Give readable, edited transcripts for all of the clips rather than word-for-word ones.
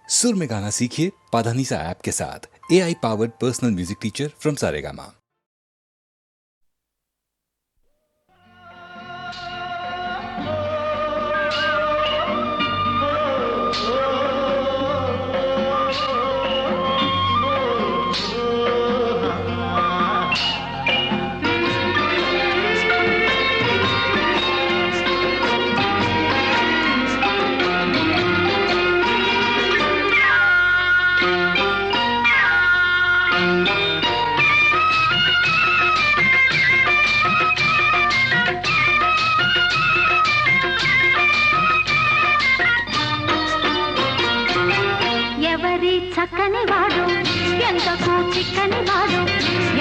सुर में गाना सीखिए पाधानीसा ऐप के साथ। AI powered personal music teacher from Saregama. చక్కని వాడు ఎంతకు చిక్కని వాడు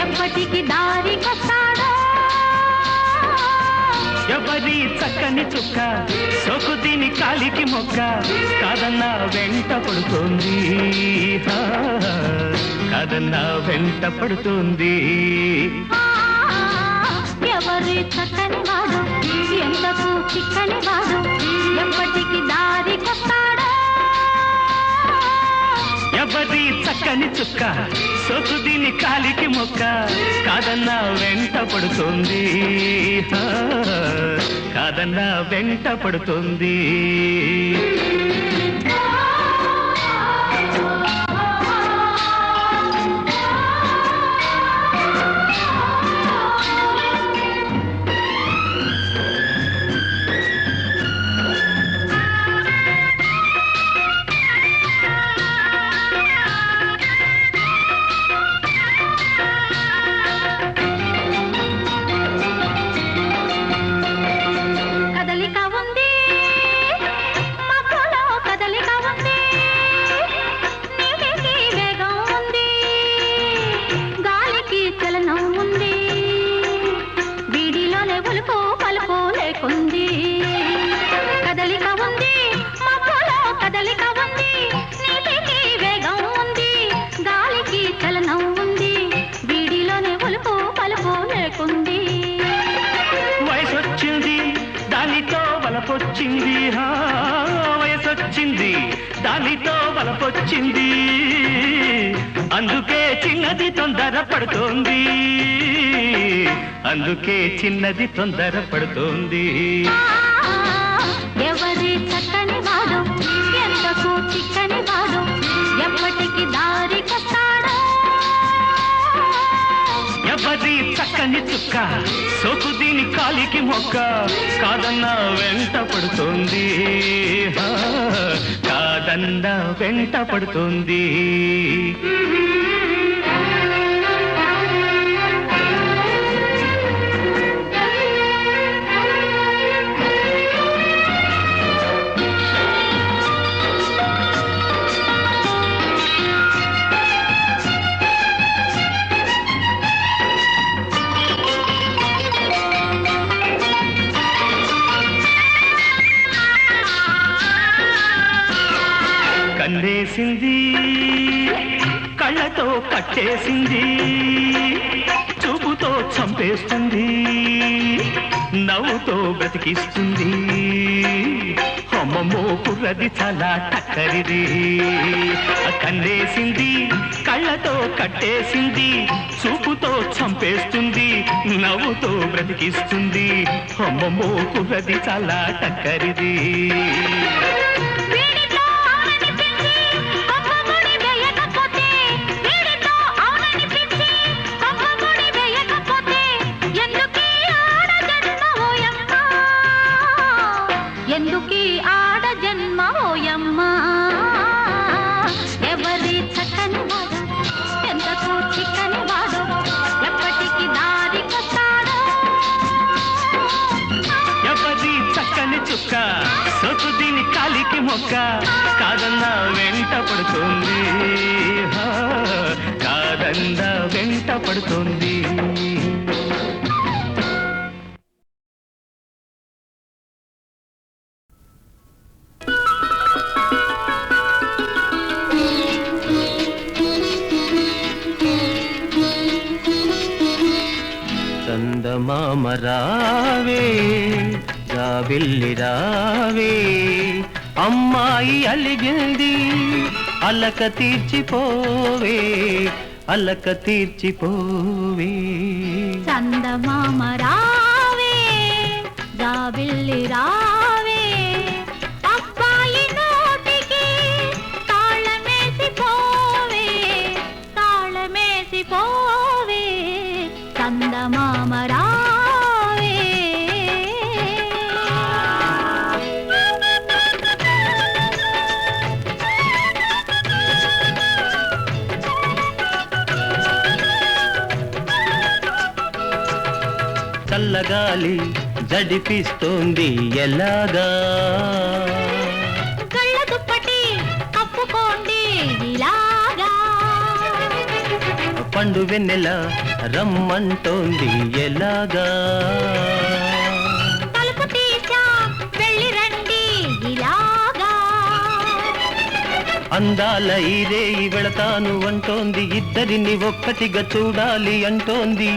ఎప్పటికి దారికొస్తాడో ఎవరి చక్కని చుక్క సోకు దీని కాలికి మొక్క కాదన్నా వెంట పడుతోంది కాదన్నా వెంట పడుతోంది ఎవరి చక్కని వాడు ఎంతకు చిక్కని వాడు ఎప్పటికి దారికొస్తాడో ఎవరి చక్కని చుక్క సోకు దీని కాలికి మొక్క కాదన్నా వెంట పడుతోంది కాదన్నా వెంట పడుతోంది వయసొచ్చింది దానితో వలపొచ్చింది అందుకే చిన్నది తొందర పడుతోంది అందుకే చిన్నది తొందర పడుతోంది ఎవరి చక్కని వాడు ఎంతకు చిక్కని వాడు ఎప్పటికి దారికొస్తాడో ఎవరి చక్కని చుక్క సోకు దీని కాలికి మొక్క కాదన్నా వెంట పడుతోంది కాదన్నా వెంట పడుతోంది కన్నేసింది కళ్ళతో కట్టేసింది చూపుతో చంపేస్తుంది నవ్వుతో బ్రతికిస్తుంది అమ్మమ్మో కుర్రది చాలా టక్కరిది కన్నేసింది కళ్ళతో కట్టేసింది చూపుతో చంపేస్తుంది నవ్వుతో బ్రతికిస్తుంది అమ్మమ్మో కుర్రది చాలా టక్కరిది ఎందుకీ ఆడ జన్మ ఓయమ్మా ఎవరి చక్కని వాడు ఎంతకు చిక్కని వాడు ఎప్పటికి దారికొస్తాడో ఎవరి చక్కని చుక్క సోకు దీని కాలికి మొక్క కాదన్నా వెంట పడుతోంది కాదన్నా వెంట పడుతోంది చందమామ రావే జాబిల్లి రావే అమ్మాయి అలిగింది అలక తీర్చిపోవే అలక తీర్చిపోవే చందమామ రావే జాబిల్లి రావే అబ్బాయి నోటికి తాళమేసి పోవే తాళమేసి పోవే చందమామ రావే చల్లగాలి జడిపిస్తోంది ఎలాగా కళ్ళ దుప్పటి కప్పుకోండి ఇలాగా పండు వెన్నెల రమ్మంటోంది ఎలాగా తలుపు తీసా వెళ్ళి రండి ఇలాగా అందాల ఈరే వెళతాను అంటోంది ఇద్దరిని ఒక్కటిగా చూడాలి అంటోంది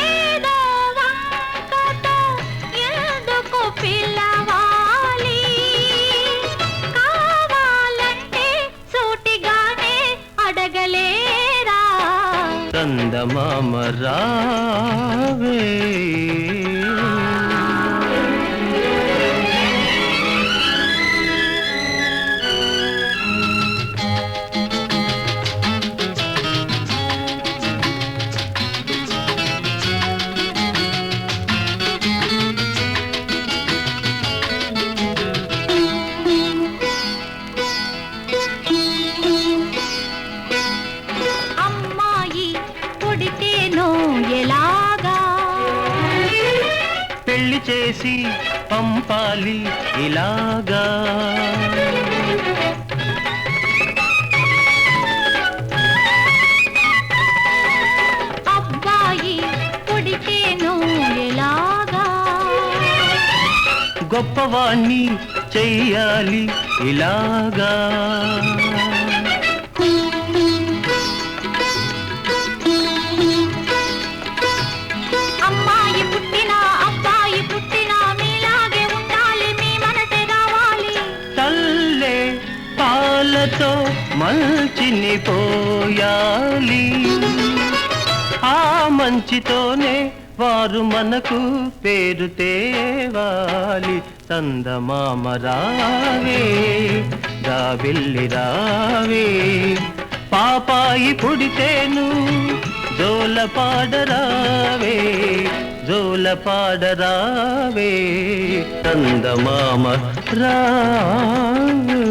ఏదో వంకతో ఎందుకు పిలవాలి కావాలంటే సూటిగానే అడగలేరా చందమామ రావే అమ్మాయి పుడితేనో ఎలాగా పెళ్లి చేసి పంపాలి ఇలాగా అబ్బాయి పుడితేనో ఎలాగా గొప్పవాణ్ణి చెయ్యాలి ఇలాగా అమ్మాయి పుట్టినా అబ్బాయి పుట్టినా మీలాగే ఉండాలి మీ మనసే కావాలి తల్లే పాలతో మంచిని పోయాలి ఆ మంచితోనే వారు మనకు పేరు తేవాలి చందమామ రావే జాబిల్లి రావే పాపాయి పుడితేను జోల పాడరావే జోల పాడరావే చందమామ రావే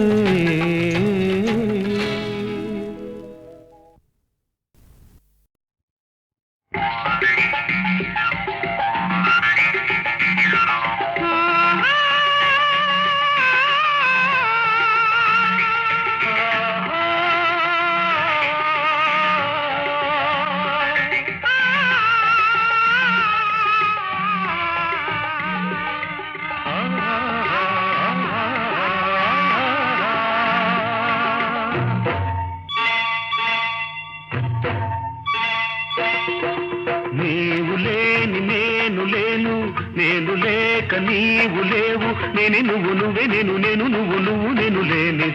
నీవు లేని నేను లేను నేను లేక నీవు లేవు నేను నువ్వు నువ్వే నేను నేను నువ్వు నువ్వు నేను లేని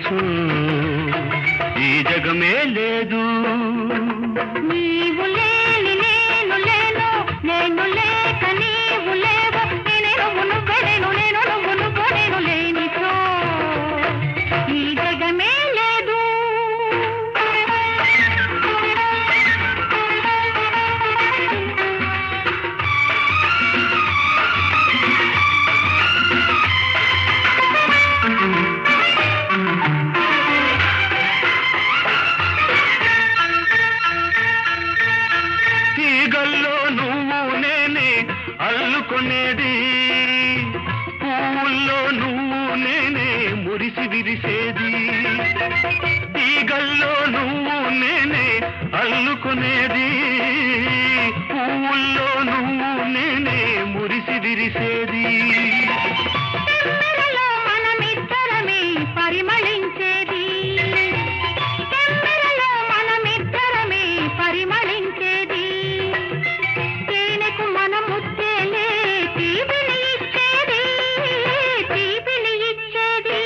ఈ జగమే లేదు నీవు లేని నేను లేను నేను లేక నీవు లేవు నేనే నువ్వు నువ్వే నేను నేను నువ్వు నువ్వు నేను లేనిచో ఈ జగమే లేదు తీగల్లో నువ్వు నేనే అల్లుకొనేది పువ్వుల్లో నువ్వు నేనే మురిసి విరిసేది తీగల్లో నువ్వు నేనే అల్లుకొనేది పువ్వుల్లో నువ్వు నేనే మురిసి విరిసేది తెమ్మెరలో మనమిద్దరమే పరిమళించేది తెమ్మెరలో మనమిద్దరమే పరిమళించేది తేనెకు మన ముచ్చేలే తీపిని ఇచ్చేది తీపిని ఇచ్చేది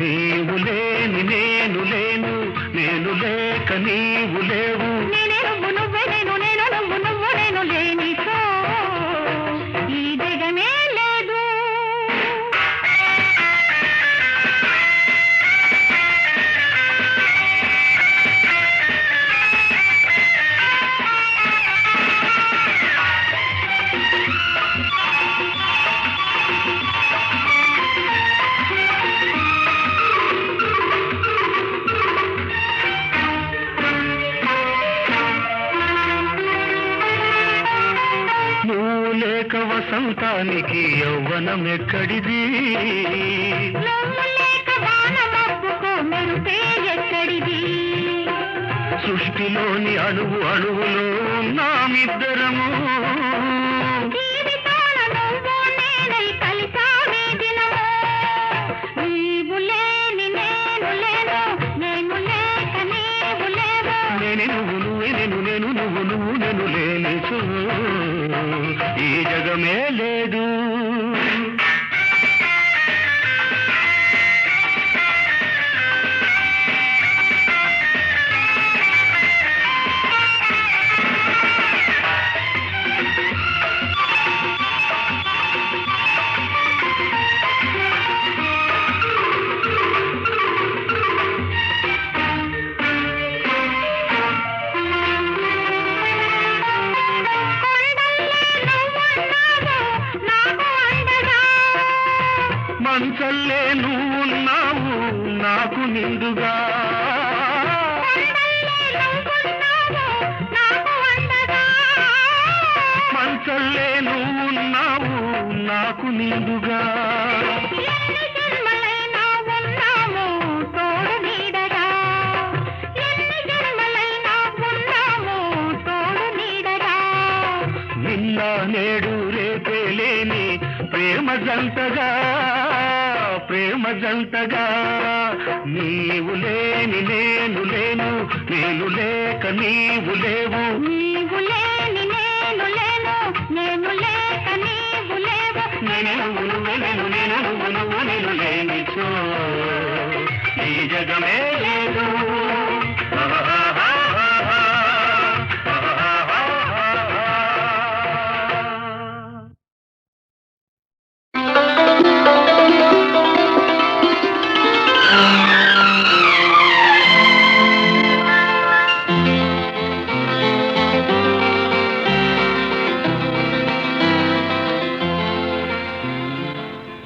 నీవు లేని నేను లేను వసంతానికి యౌవనం ఎక్కడిది నువ్వు లేక వాన మబ్బుకు మెరుపే ఎక్కడిది సృష్టిలోని అణువు అణువులో ఉన్నామిద్దరము జీవితాల నువ్వు నేనై కలిసామే దినము నీవు లేని నేను లేను నేను లేక నీవు లేవు నేను నువ్వు నువ్వే నేను నువ్వు నేను లేని ఈ జగమే లేదు మంచల్లే నువ్వున్నావు నాకు నిండుగా మంచల్లే నువ్వున్నావు నాకు నిండుగా నిన్న నేడు రేపే లేని ప్రేమ జంటగా నీవు లేని నేను లేను నేను లేక నీవు లేవు నీవు లేని నేను లేను నేను లేక నీవు లేవు నేను నువ్వు నేను లేని ఈ జగమే లేదు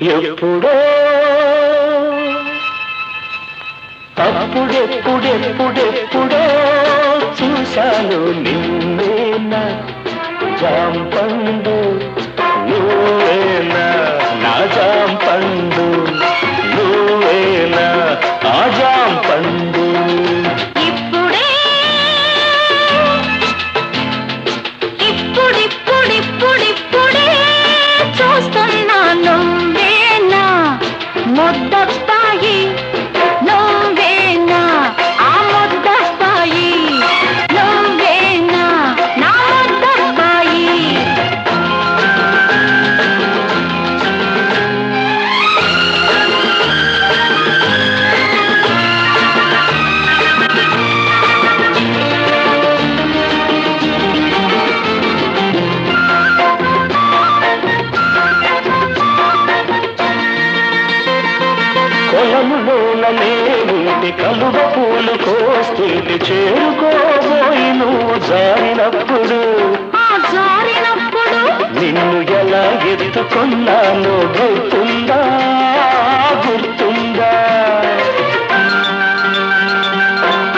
ఎప్పుడో అప్పుడెప్పుడెప్పుడెప్పుడో చూశాను నిన్నేనా జాంపండు నువ్వేనా నా జాంపండు నువ్వేనా ఆ జాంపండు ఇప్పుడిప్పుడిప్పుడిప్పుడే చూస్తున్నాను ముద్దస్తాయి నువ్వేనా ఆ ముద్దస్తాయి నువ్వేనా నా ముద్దస్తాయి పొలములోనే ఉండి కలువ పూలు కోస్తుంటే చేరుకోబోయి నువ్వు జారినప్పుడు నిన్ను ఎలా ఎత్తుకున్నానో గుర్తుందా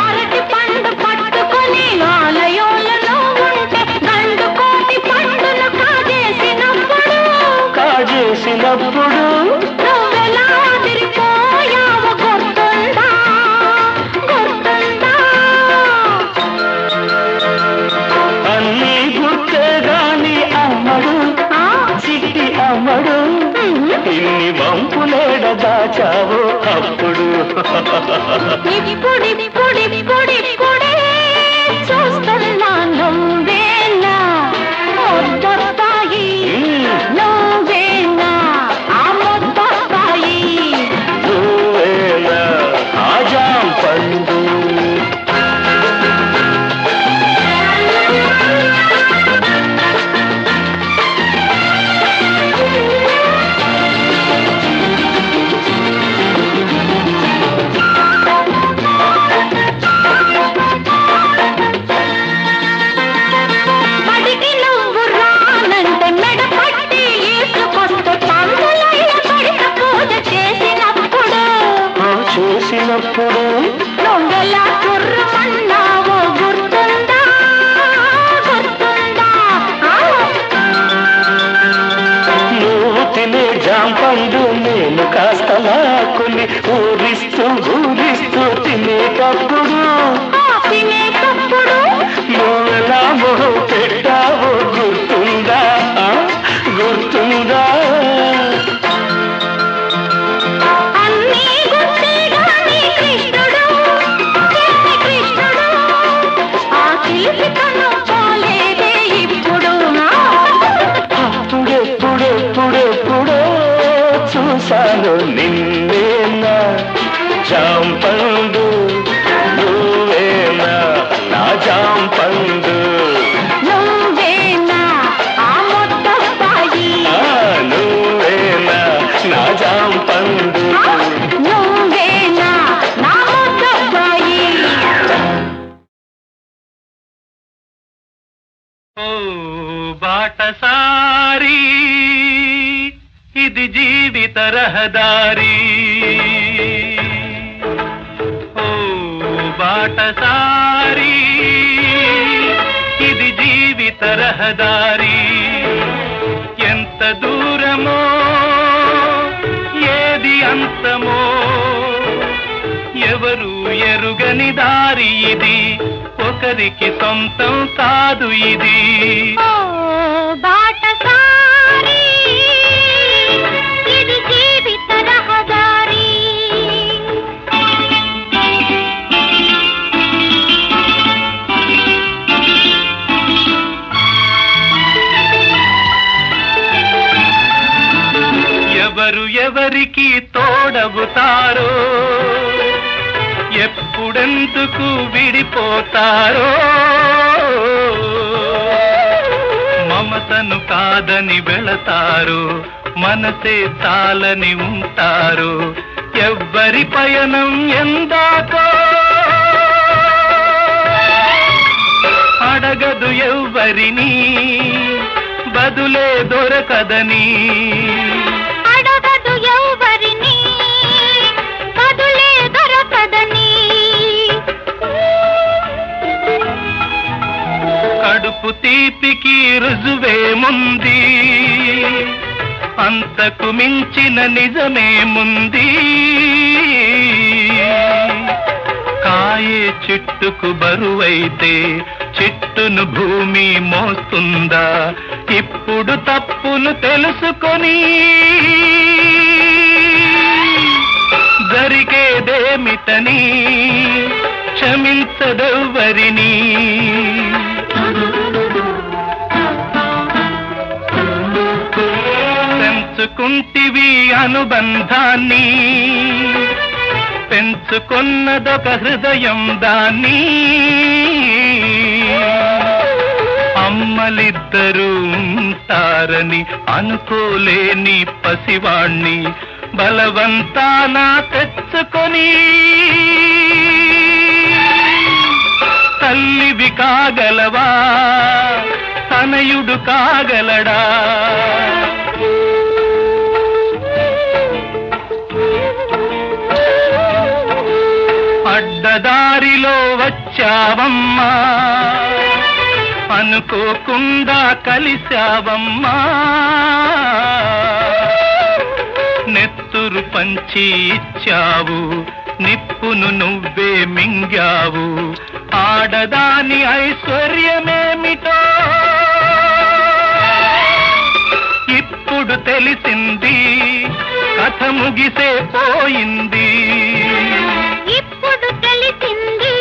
అరటి పండు పట్టుకొని ఆలయంలో ఉంటే గండు కోటి పండును కాజేసినప్పుడు నువ్వెలా తిరిగిపోయావు గుర్తుందా అన్నీ గుర్తే గాని అమ్మడు చిట్టి అమ్మడు ఇన్ని వంపులేడ దాచావు అప్పుడు ఇప్పుడిప్పుడిప్పుడిప్పుడే చూస్తున్నా నువ్వేనా ముద్దస్తాయి నువ్వేనా ఆ ముద్దస్తాయి నువ్వేనా ఆ జాంపండు తినేటప్పుడు తినేటప్పుడు నువ్వెలా మొహం పెట్టావో గుర్తుందా గుర్తుందా అన్నీ గుర్తేగాని కృష్ణుడు కృష్ణుడు ఆ చిలిపితనం పోలేదే ఇప్పుడు అప్పుడెప్పుడెప్పుడెప్పుడో చూశాను నిన్నేనా జాంపండు నువ్వేనా నా జాంపండు నువ్వేనా ఆ ముద్దబ్బాయి నువ్వేనా నా జాంపండు నువ్వేనా నా ముద్దబ్బాయి ఓ బాటసారి ఇది జీవిత రహదారి ఓ బాటసారి ఇది జీవిత రహదారి ఎంత దూరమో ఏది అంతమో ఎవరు ఎరుగని దారి ఇది ఒకరికి సొంతం కాదు ఇది ఓ బాటసారి ఇది జీవిత రహదారి ఎవరు ఎవరికి తోడవుతారో ఎప్పుడెందుకు విడిపోతారో మమతను కాదని వెళతారు మనసే చాలని ఉంటారు ఎవ్వరి పయనం ఎందాకో అడగదు ఎవ్వరిని బదులే దొరకదని అడగదు ఎవరిని బదులే దొరకదని కడుపు తీపికి రుజువేముంది అంతకు మించిన నిజమేముంది కాయే చెట్టుకు బరువైతే చెట్టును భూమి మోస్తుందా ఇప్పుడు తప్పును తెలుసుకొని జరిగేదేమిటని క్షమించదెవ్వరిని పెంచుకుంటివి అనుబంధాన్ని పెంచుకున్నదొక హృదయం దాన్ని అమ్మలిద్దరూ ఉంటారని అనుకోలేని పసివాణ్ణి బలవంతాన తెచ్చుకొని తల్లివి కాగలవా తనయుడు కాగలడా అడ్డదారిలో వచ్చావమ్మా అనుకోకుండా కలిశావమ్మా నెత్తురు పంచి ఇచ్చావు నిప్పును నువ్వే మింగావు ఆడదాని ఐశ్వర్యమేమిటో ఇప్పుడు తెలిసింది కథ ముగిసే పోయింది ఇప్పుడు తెలిసింది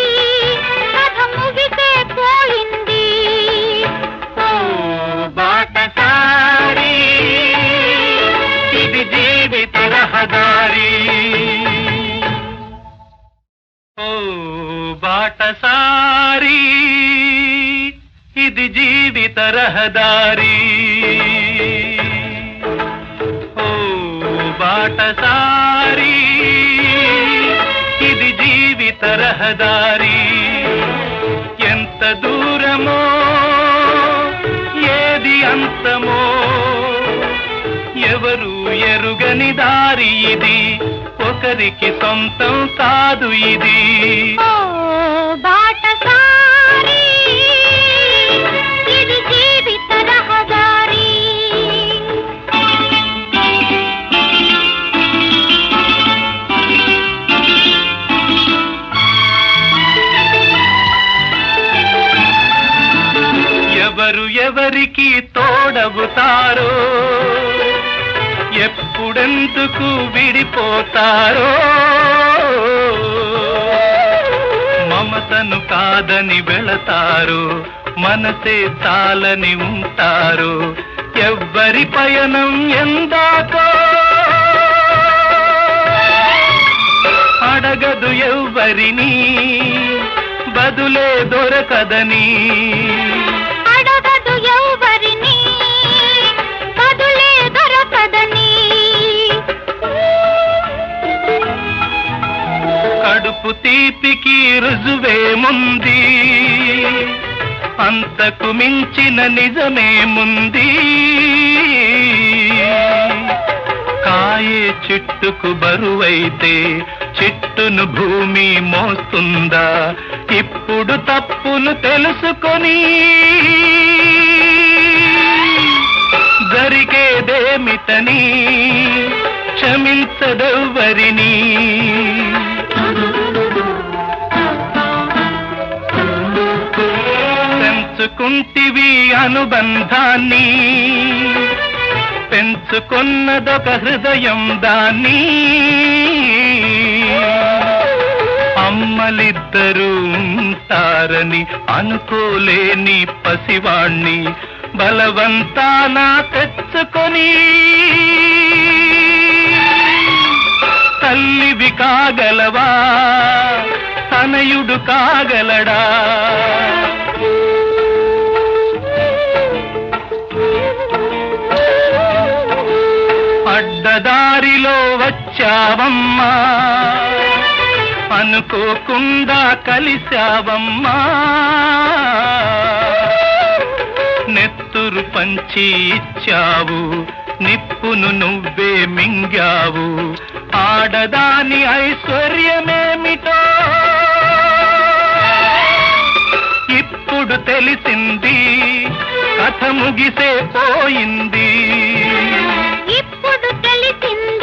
కథ ముగిసే పోయింది ఓ బాటసారి ఇది జీవిత రహదారి ఓ బాటసారి ఇది జీవిత రహదారి ఓ బాటసారి ఇది జీవిత రహదారి ఎంత దూరమో ఏది అంతమో ఎవరు ఎరుగని దారి ఇది ఒకరికి సొంతం కాదు ఇది ఓ బాటసారి ఇది జీవిత రహదారి ఎవ్వరు ఎవరికి తోడవుతారో ఎప్పుడెందుకు విడిపోతారో మమతను కాదని వెళతారు మనసే చాలని ఉంటారు ఎవ్వరి పయనం ఎందాకో అడగదు ఎవ్వరిని బదులే దొరకదని అడగదు ఎవ్వరిని బదులే దొరకదని కడుపు తీపికి రుజువేముంది అంతకు మించిన నిజమేముంది కాయే చెట్టుకు బరువైతే చెట్టును భూమి మోస్తుందా ఇప్పుడు తప్పును తెలుసుకొని జరిగేదేమిటని క్షమించదెవ్వరిని పెంచుకుంటివి అనుబంధాన్ని పెంచుకున్నదొక హృదయం దాన్ని అమ్మలిద్దరూ ఉంటారని అనుకోలేని పసివాణ్ణి బలవంతాన తెచ్చుకొని తల్లివి కాగలవా తనయుడు కాగలడా అడ్డదారిలో వచ్చావమ్మా అనుకోకుండా కలిశావమ్మా నెత్తురు పంచి ఇచ్చావు నిప్పును నువ్వే మింగావు ఆడదాని ఐశ్వర్యమేమిటో ఇప్పుడు తెలిసింది కథ ముగిసే పోయింది ఇప్పుడు తెలిసింది